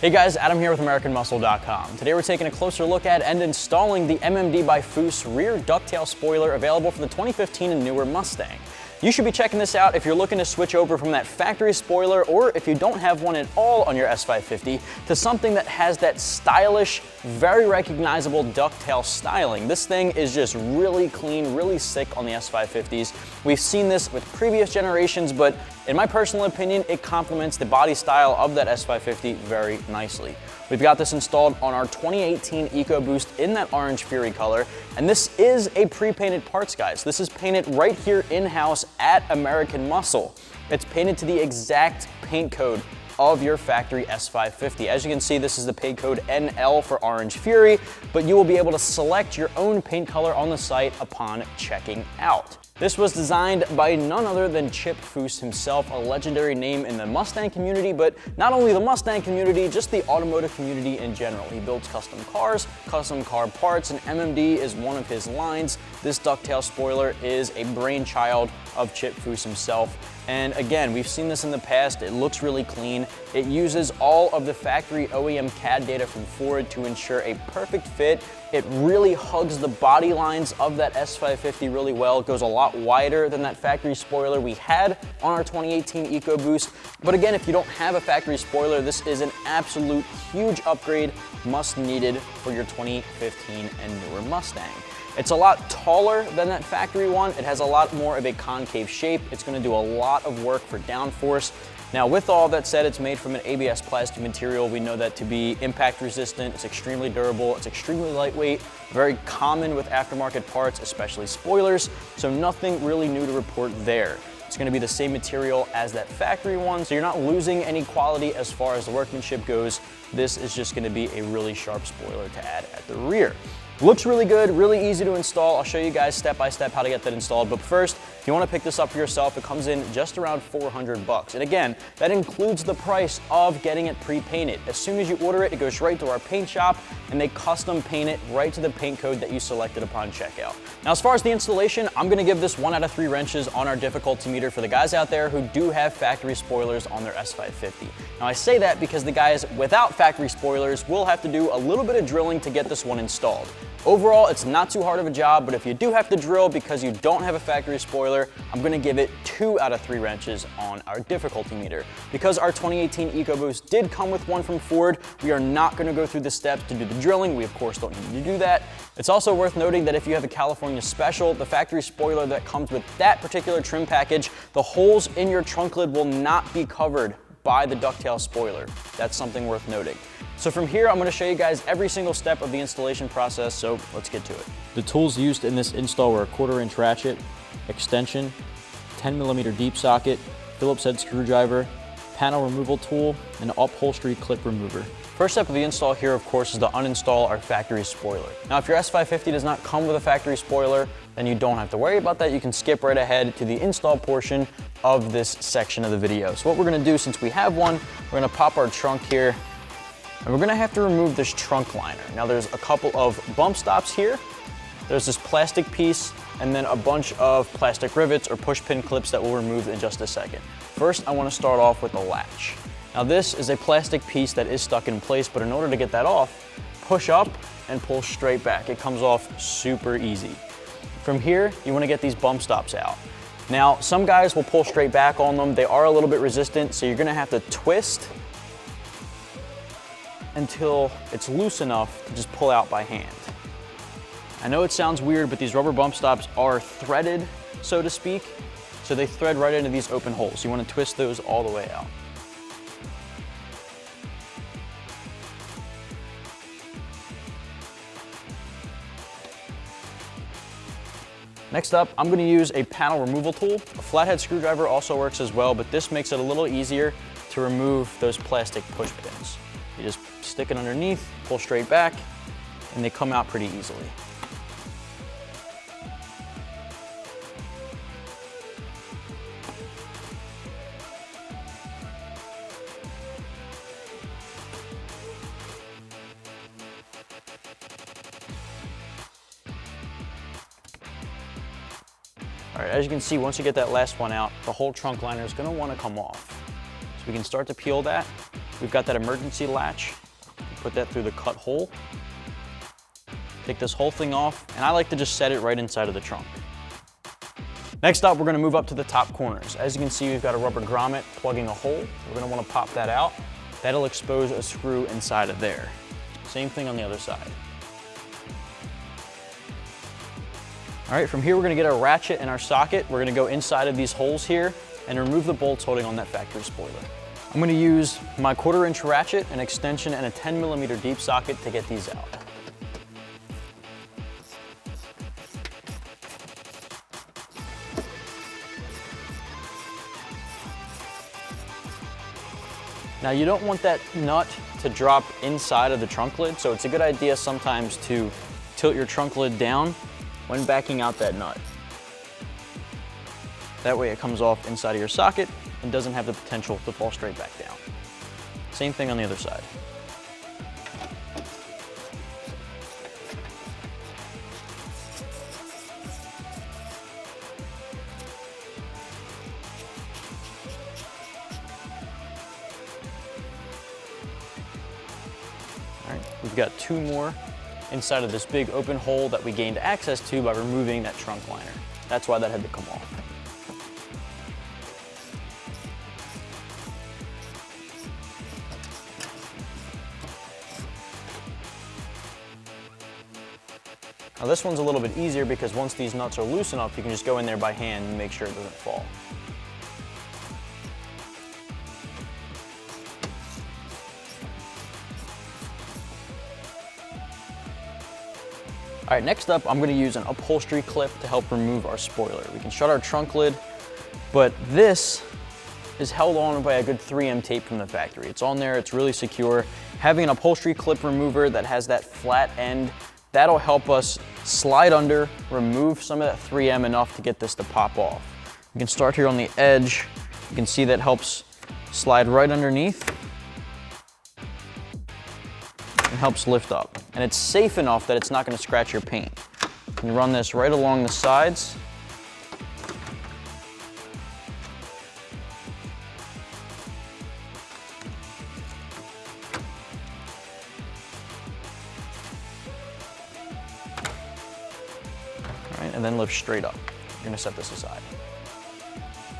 Hey guys, Adam here with AmericanMuscle.com. Today we're taking a closer look at and installing the MMD by FOOSE rear ducktail spoiler available for the 2015 and newer Mustang. You should be checking this out if you're looking to switch over from that factory spoiler, or if you don't have one at all on your S550, to something that has that stylish, very recognizable ducktail styling. This thing is just really clean, really sick on the S550s. We've seen this with previous generations, but in my personal opinion, it complements the body style of that S550 very nicely. We've got this installed on our 2018 EcoBoost in that orange Fury color, and this is a pre-painted parts, guys. This is painted right here in-house at American Muscle. It's painted to the exact paint code of your factory S550. As you can see, this is the paint code NL for Orange Fury, but you will be able to select your own paint color on the site upon checking out. This was designed by none other than Chip Foose himself, a legendary name in the Mustang community, but not only the Mustang community, just the automotive community in general. He builds custom cars, custom car parts, and MMD is one of his lines. This ducktail spoiler is a brainchild of Chip Foose himself. And again, we've seen this in the past. It looks really clean. It uses all of the factory OEM CAD data from Ford to ensure a perfect fit. It really hugs the body lines of that S550 really well. It goes a lot wider than that factory spoiler we had on our 2018 EcoBoost. But again, if you don't have a factory spoiler, this is an absolute huge upgrade, must needed for your 2015 and newer Mustang. It's a lot taller than that factory one. It has a lot more of a concave shape. It's going to do a lot of work for downforce. Now, with all that said, it's made from an ABS plastic material. We know that to be impact resistant. It's extremely durable. It's extremely lightweight, very common with aftermarket parts, especially spoilers. So nothing really new to report there. It's going to be the same material as that factory one, so you're not losing any quality as far as the workmanship goes. This is just going to be a really sharp spoiler to add at the rear. Looks really good, really easy to install. I'll show you guys step by step how to get that installed. But first, if you want to pick this up for yourself, it comes in just around $400. And again, that includes the price of getting it pre-painted. As soon as you order it, it goes right to our paint shop and they custom paint it right to the paint code that you selected upon checkout. Now, as far as the installation, I'm going to give this 1 out of 3 wrenches on our difficulty meter for the guys out there who do have factory spoilers on their S550. Now, I say that because the guys without factory spoilers will have to do a little bit of drilling to get this one installed. Overall, it's not too hard of a job, but if you do have to drill because you don't have a factory spoiler, I'm going to give it 2 out of 3 wrenches on our difficulty meter. Because our 2018 EcoBoost did come with one from Ford, we are not going to go through the steps to do the drilling. We, of course, don't need to do that. It's also worth noting that if you have a California Special, the factory spoiler that comes with that particular trim package, the holes in your trunk lid will not be covered by the ducktail spoiler. That's something worth noting. So from here, I'm going to show you guys every single step of the installation process, so let's get to it. The tools used in this install were a 1/4-inch ratchet, extension, 10mm deep socket, Phillips head screwdriver, panel removal tool, and upholstery clip remover. First step of the install here, of course, is to uninstall our factory spoiler. Now, if your S550 does not come with a factory spoiler, then you don't have to worry about that. You can skip right ahead to the install portion of this section of the video. So what we're going to do, since we have one, we're going to pop our trunk here, and we're going to have to remove this trunk liner. Now, there's a couple of bump stops here. There's this plastic piece, and then a bunch of plastic rivets or push pin clips that we'll remove in just a second. First, I want to start off with the latch. Now, this is a plastic piece that is stuck in place, but in order to get that off, push up and pull straight back. It comes off super easy. From here, you want to get these bump stops out. Now, some guys will pull straight back on them. They are a little bit resistant, so you're going to have to twist until it's loose enough to just pull out by hand. I know it sounds weird, but these rubber bump stops are threaded, so to speak, so they thread right into these open holes. You want to twist those all the way out. Next up, I'm going to use a panel removal tool. A flathead screwdriver also works as well, but this makes it a little easier to remove those plastic push pins. You just stick it underneath, pull straight back, and they come out pretty easily. All right, as you can see, once you get that last one out, the whole trunk liner is going to want to come off. So we can start to peel that. we've got that emergency latch. Put that through the cut hole. Take this whole thing off, and I like to just set it right inside of the trunk. Next up, we're gonna move up to the top corners. As you can see, we've got a rubber grommet plugging a hole. We're gonna wanna pop that out. That'll expose a screw inside of there. Same thing on the other side. All right, from here, we're gonna get our ratchet and our socket. We're gonna go inside of these holes here and remove the bolts holding on that factory spoiler. I'm gonna use my 1/4-inch ratchet, an extension, and a 10mm deep socket to get these out. Now you don't want that nut to drop inside of the trunk lid, so it's a good idea sometimes to tilt your trunk lid down when backing out that nut. That way it comes off inside of your socket and doesn't have the potential to fall straight back down. Same thing on the other side. We've got 2 more inside of this big open hole that we gained access to by removing that trunk liner. That's why that had to come off. Now this one's a little bit easier because once these nuts are loose enough, you can just go in there by hand and make sure it doesn't fall. All right, next up, I'm gonna use an upholstery clip to help remove our spoiler. We can shut our trunk lid, but this is held on by a good 3M tape from the factory. It's on there, it's really secure. Having an upholstery clip remover that has that flat end, that'll help us slide under, remove some of that 3M enough to get this to pop off. We can start here on the edge. You can see that helps slide right underneath and helps lift up. And it's safe enough that it's not gonna scratch your paint. You run this right along the sides. All right, and then lift straight up. You're gonna set this aside.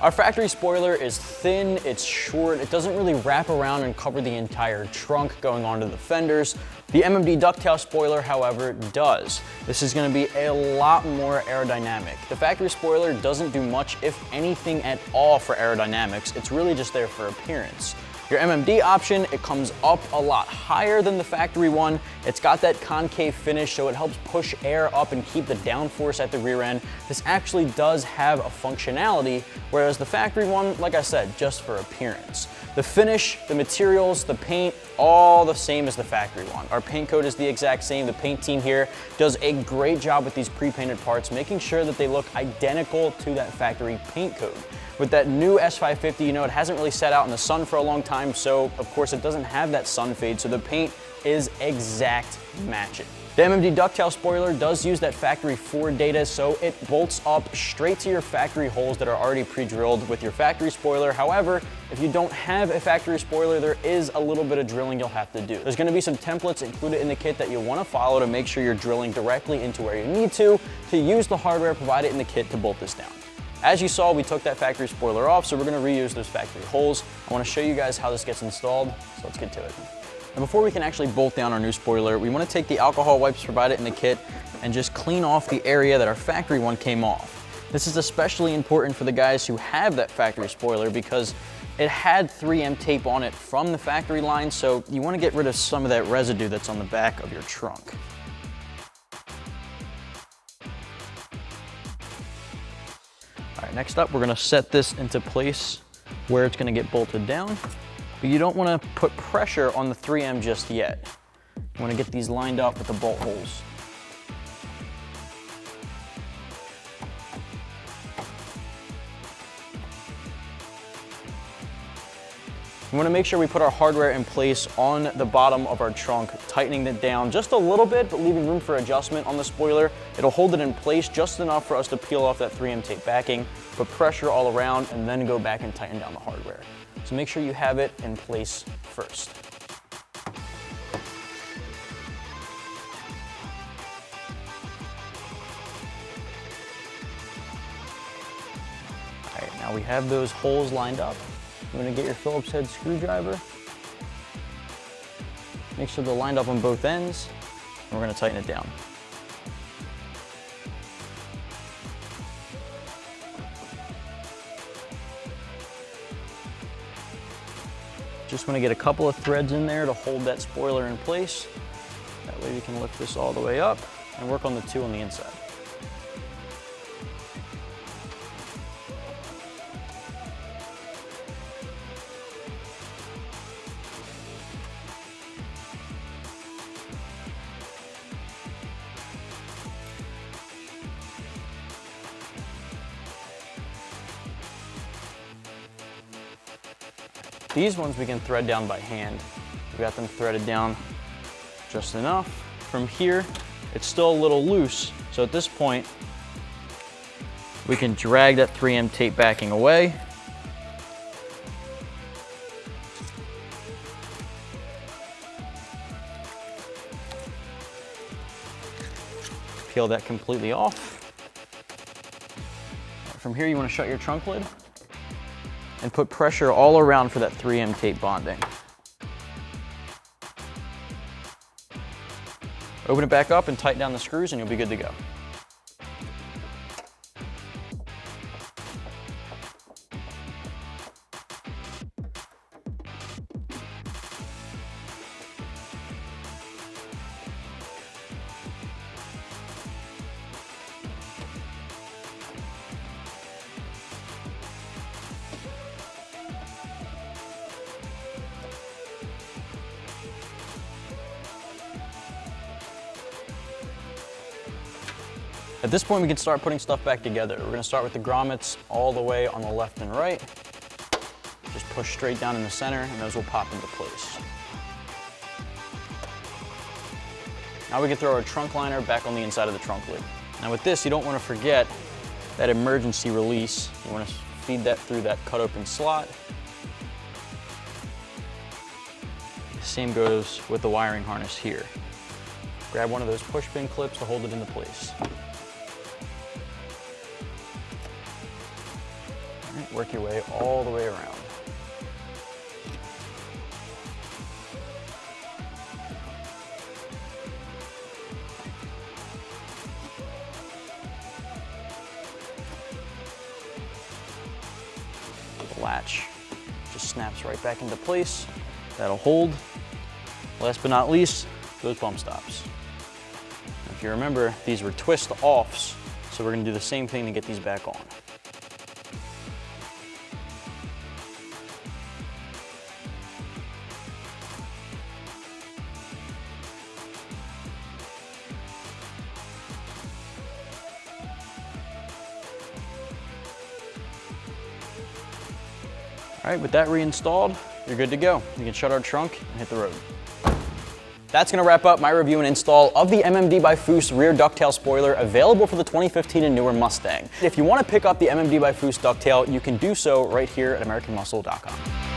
Our factory spoiler is thin, it's short, it doesn't really wrap around and cover the entire trunk going onto the fenders. The MMD Ducktail spoiler, however, does. This is gonna be a lot more aerodynamic. The factory spoiler doesn't do much, if anything at all, for aerodynamics. It's really just there for appearance. Your MMD option, it comes up a lot higher than the factory one. It's got that concave finish, so it helps push air up and keep the downforce at the rear end. This actually does have a functionality, whereas the factory one, like I said, just for appearance. The finish, the materials, the paint, all the same as the factory one. Our paint code is the exact same. The paint team here does a great job with these pre-painted parts, making sure that they look identical to that factory paint code. With that new S550, you know, it hasn't really sat out in the sun for a long time, so of course it doesn't have that sun fade, so the paint is exact matching. The MMD Ducktail spoiler does use that factory Ford data, so it bolts up straight to your factory holes that are already pre-drilled with your factory spoiler. However, if you don't have a factory spoiler, there is a little bit of drilling you'll have to do. There's gonna be some templates included in the kit that you'll wanna follow to make sure you're drilling directly into where you need to use the hardware provided in the kit to bolt this down. As you saw, we took that factory spoiler off, so we're gonna reuse those factory holes. I wanna show you guys how this gets installed, so let's get to it. And before we can actually bolt down our new spoiler, we wanna take the alcohol wipes provided in the kit and just clean off the area that our factory one came off. This is especially important for the guys who have that factory spoiler because it had 3M tape on it from the factory line, so you wanna get rid of some of that residue that's on the back of your trunk. All right, next up, we're gonna set this into place where it's gonna get bolted down, but you don't wanna put pressure on the 3M just yet. You wanna get these lined up with the bolt holes. We wanna make sure we put our hardware in place on the bottom of our trunk, tightening it down just a little bit, but leaving room for adjustment on the spoiler. It'll hold it in place just enough for us to peel off that 3M tape backing, put pressure all around, and then go back and tighten down the hardware. So make sure you have it in place first. All right, now we have those holes lined up. You're gonna get your Phillips head screwdriver. Make sure they're lined up on both ends, and we're gonna tighten it down. Just want to get a couple of threads in there to hold that spoiler in place. That way we can lift this all the way up and work on the two on the inside. These ones we can thread down by hand. We got them threaded down just enough. From here, it's still a little loose, so at this point, we can drag that 3M tape backing away. Peel that completely off. From here, you want to shut your trunk lid and put pressure all around for that 3M tape bonding. Open it back up and tighten down the screws and you'll be good to go. At this point, we can start putting stuff back together. We're gonna start with the grommets all the way on the left and right. Just push straight down in the center and those will pop into place. Now we can throw our trunk liner back on the inside of the trunk lid. Now with this, you don't wanna forget that emergency release. You wanna feed that through that cut open slot. The same goes with the wiring harness here. Grab one of those push pin clips to hold it into place. Work your way all the way around. The latch just snaps right back into place. That'll hold. Last but not least, those bump stops. If you remember, these were twist offs, so we're gonna do the same thing to get these back on. All right, with that reinstalled, you're good to go. You can shut our trunk and hit the road. That's gonna wrap up my review and install of the MMD by FOOSE rear ducktail spoiler available for the 2015 and newer Mustang. If you wanna pick up the MMD by FOOSE ducktail, you can do so right here at AmericanMuscle.com.